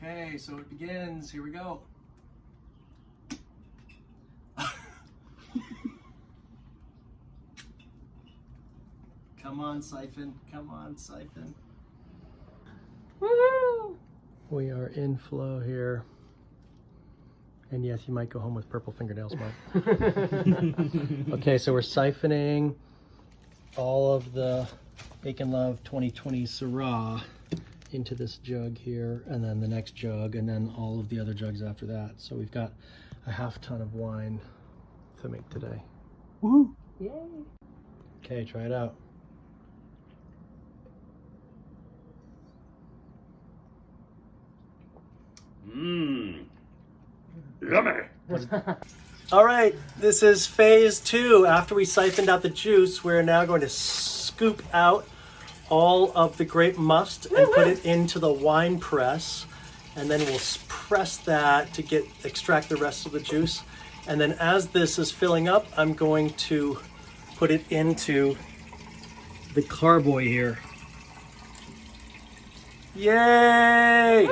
Okay, so it begins. Here we go. Come on, siphon. Come on, siphon. Woo! We are in flow here. And yes, you might go home with purple fingernails, Mark. Okay, so we're siphoning all of the Aiken Love 2020 Syrah into this jug here, and then the next jug, and then all of the other jugs after that. So we've got a half ton of wine to make today. Woohoo! Yay! Okay, try it out. Mmm. Yummy. All right, this is phase 2. After we siphoned out the juice, we're now going to scoop out all of the grape must and put it into the wine press, and then we'll press that to extract the rest of the juice. And then as this is filling up, I'm going to put it into the carboy here. Yay!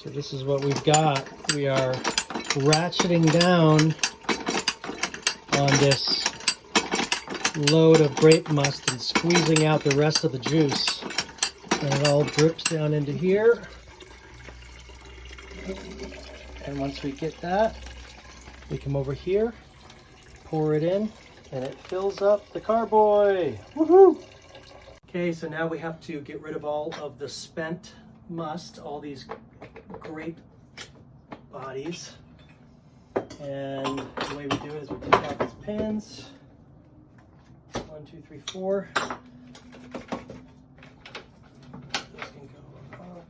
So this is what we've got. We are ratcheting down on this load of grape must and squeezing out the rest of the juice. And it all drips down into here. And once we get that, we come over here, pour it in, and it fills up the carboy. Woohoo! Okay, so now we have to get rid of all of the spent must, all these grape bodies. And the way we do it is we take out these pins. 1, 2, 3, 4. This can go up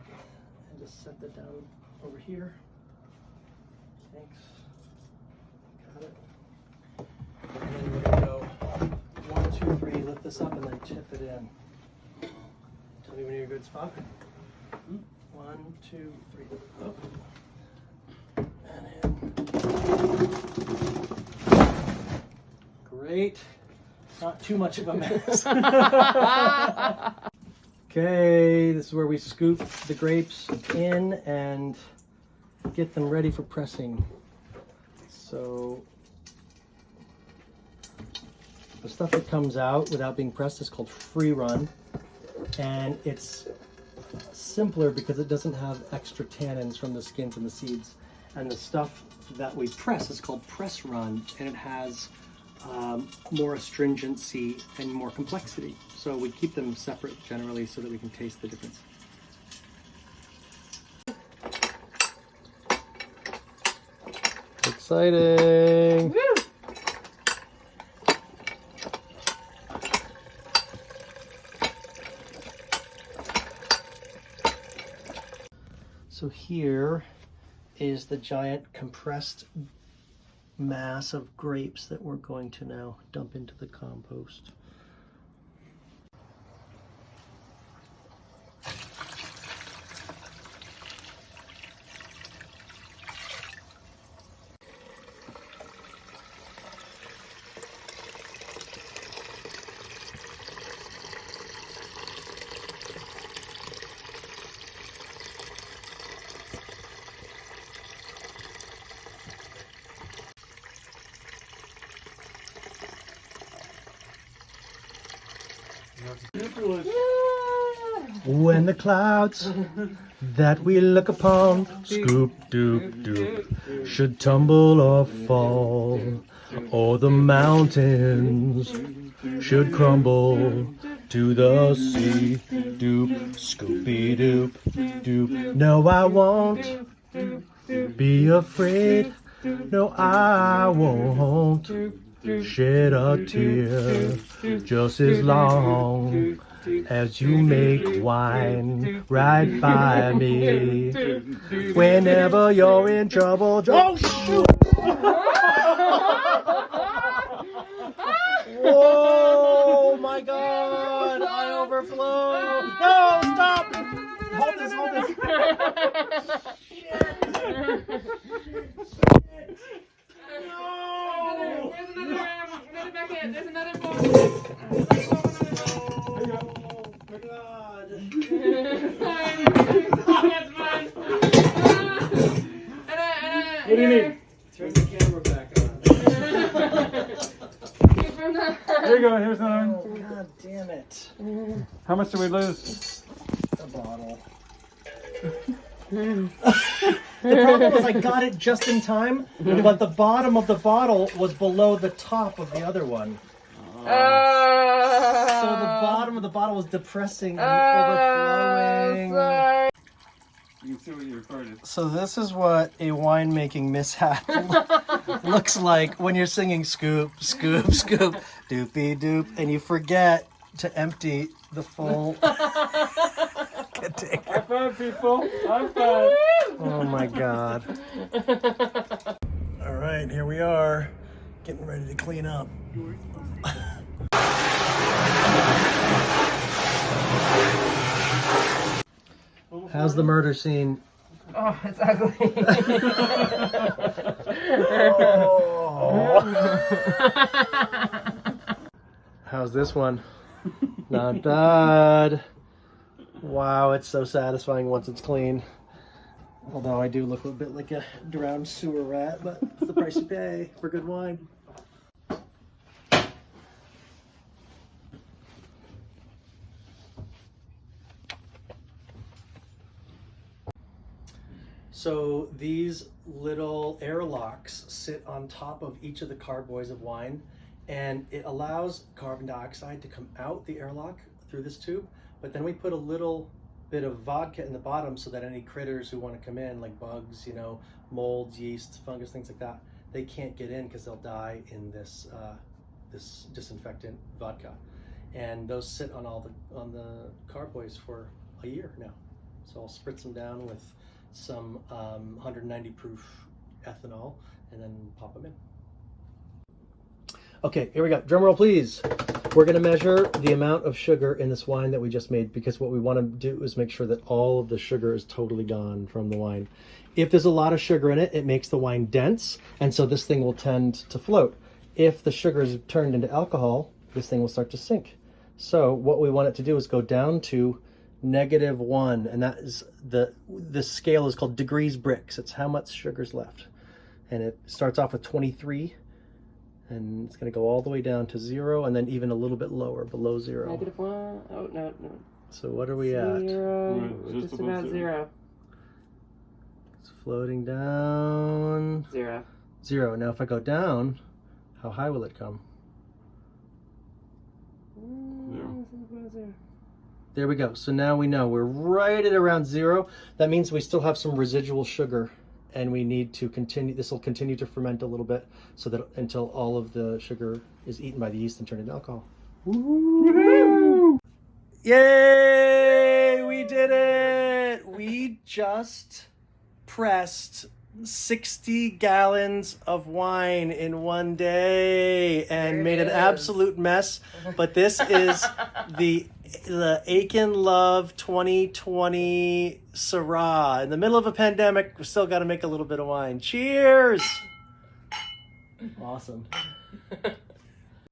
and just set that down over here. Thanks. Got it. And then we're going to go 1, 2, 3, lift this up and then tip it in. Tell me when you're in a good spot. 1, 2, 3, up. And in. Great. Not too much of a mess. Okay, this is where we scoop the grapes in and get them ready for pressing. So the stuff that comes out without being pressed is called free run, and it's simpler because it doesn't have extra tannins from the skins and the seeds. And the stuff that we press is called press run, and it has more astringency and more complexity. So we keep them separate generally so that we can taste the difference. Exciting! Woo! So here is the giant compressed mass of grapes that we're going to now dump into the compost. When the clouds that we look upon, scoop doop doop, should tumble or fall, or the mountains should crumble to the sea, doop, scoopy doop doop. No, I won't be afraid. No, I won't shed a tear, just as long as you make wine right by me. Whenever you're in trouble, oh shoot! Oh my God, I overflow. No, stop! What do you need? Turn the camera back on. Here you go. Here's another one. Oh, God damn it. How much did we lose? A bottle. The problem was I got it just in time, but the bottom of the bottle was below the top of the other one. So the bottom of the bottle was depressing and overflowing. You can see what you recorded. So this is what a winemaking mishap looks like when you're singing scoop, scoop, scoop, doopy doop, and you forget to empty the full container. High five, people. High five. Oh my God. All right, here we are, getting ready to clean up. How's the murder scene? Oh, it's ugly. Oh. How's this one? Not bad. Wow, it's so satisfying once it's clean. Although I do look a bit like a drowned sewer rat, but it's the price you pay for good wine. So these little airlocks sit on top of each of the carboys of wine, and it allows carbon dioxide to come out the airlock through this tube, but then we put a little bit of vodka in the bottom so that any critters who want to come in, like bugs, you know, molds, yeast, fungus, things like that, they can't get in because they'll die in this this disinfectant vodka. And those sit on the carboys for a year now. So I'll spritz them down with some 190 proof ethanol and then pop them in. Okay, here we go. Drum roll, please. We're going to measure the amount of sugar in this wine that we just made, because what we want to do is make sure that all of the sugar is totally gone from the wine. If there's a lot of sugar in it, it makes the wine dense, and so this thing will tend to float. If the sugar is turned into alcohol, this thing will start to sink. So what we want it to do is go down to -1, and that is the scale is called degrees Brix. It's how much sugar's left, and it starts off with 23. And it's going to go all the way down to 0, and then even a little bit lower, below 0. -1. Oh, no. So what are we at? 0. Right, Just about 0. It's floating down. 0. 0. Now if I go down, how high will it come? 0. There we go. So now we know we're right at around 0. That means we still have some residual sugar, and we need to continue. This will continue to ferment a little bit, so that until all of the sugar is eaten by the yeast and turned into alcohol. Woo-hoo! Yay! We did it! We just pressed 60 gallons of wine in one day and made an absolute mess. But this is the Aiken Love 2020 Syrah. In the middle of a pandemic, we still got to make a little bit of wine. Cheers! Awesome.